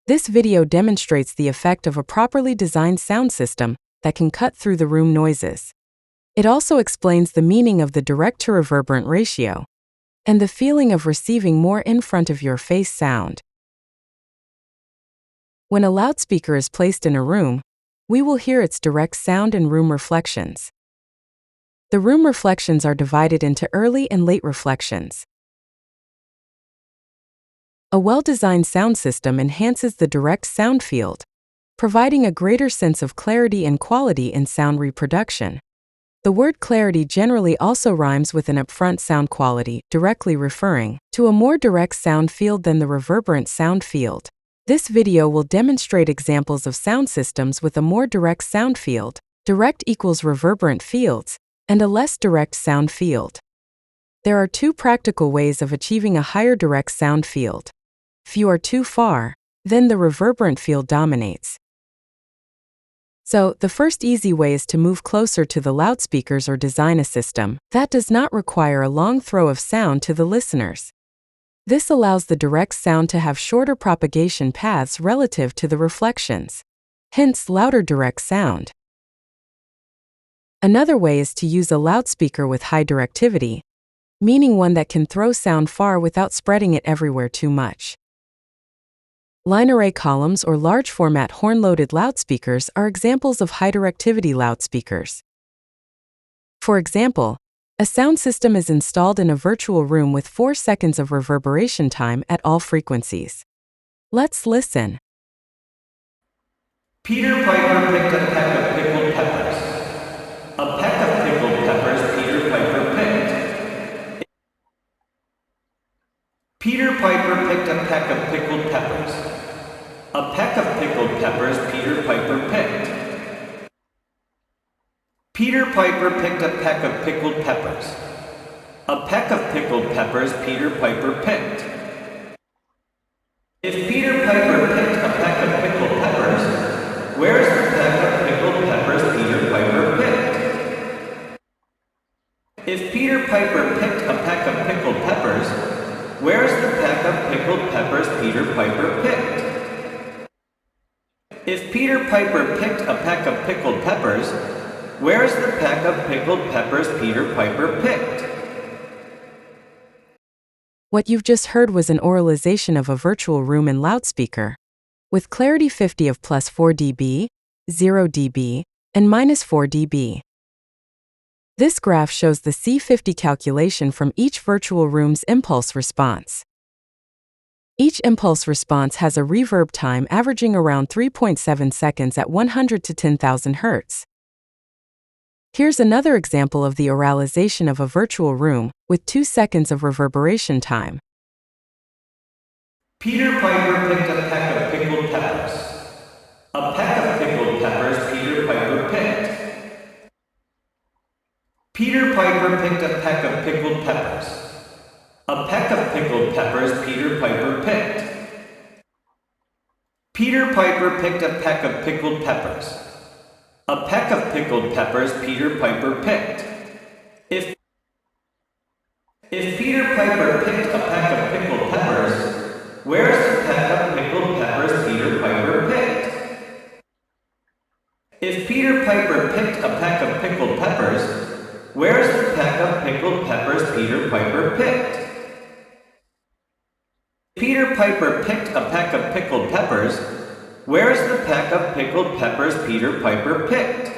This video demonstrates the effect of a properly designed sound system that can cut through the room noises. It also explains the meaning of the direct-to-reverberant ratio and the feeling of receiving more in front of your face sound. When a loudspeaker is placed in a room, we will hear its direct sound and room reflections. The room reflections are divided into early and late reflections. A well-designed sound system enhances the direct sound field, providing a greater sense of clarity and quality in sound reproduction. The word clarity generally also rhymes with an upfront sound quality, directly referring to a more direct sound field than the reverberant sound field. This video will demonstrate examples of sound systems with a more direct sound field, direct equals reverberant fields, and a less direct sound field. There are two practical ways of achieving a higher direct sound field. If you are too far, then the reverberant field dominates. So, the first easy way is to move closer to the loudspeakers or design a system that does not require a long throw of sound to the listeners. This allows the direct sound to have shorter propagation paths relative to the reflections, hence louder direct sound. Another way is to use a loudspeaker with high directivity, meaning one that can throw sound far without spreading it everywhere too much. Line array columns or large format horn-loaded loudspeakers are examples of high directivity loudspeakers. For example, a sound system is installed in a virtual room with 4 seconds of reverberation time at all frequencies. Let's listen. Peter Piper picked a peck of pickled peppers. A peck of pickled peppers Peter Piper picked. Peter Piper picked a peck of pickled peppers. A peck of pickled peppers Peter Piper picked. Peter Piper picked a peck of pickled peppers. A peck of pickled peppers Peter Piper picked. If Peter Piper picked a peck of pickled peppers, where's the peck of pickled peppers Peter Piper picked? If Peter Piper picked a peck of pickled peppers, where's the peck of pickled peppers Peter Piper picked? If Peter Piper picked a peck of pickled peppers, where's the peck of pickled peppers Peter Piper picked? What you've just heard was an auralization of a virtual room and loudspeaker, with clarity 50 of plus 4 dB, 0 dB, and minus 4 dB. This graph shows the C50 calculation from each virtual room's impulse response. Each impulse response has a reverb time averaging around 3.7 seconds at 100 to 10,000 Hz. Here's another example of the auralization of a virtual room with 2 seconds of reverberation time. Peter Piper picked a peck of pickled peppers. A peck of pickled peppers Peter Piper picked. Peter Piper picked a peck of pickled peppers. A peck of pickled peppers Peter Piper picked. Peter Piper picked a peck of pickled peppers. A peck of pickled peppers Peter Piper picked. If Peter Piper picked a peck of pickled peppers, where's the peck of pickled peppers Peter Piper picked? If Peter Piper picked a peck of pickled peppers, where's the peck of pickled peppers Peter Piper picked? Peter Piper picked a peck of pickled peppers, where's the peck of pickled peppers Peter Piper picked?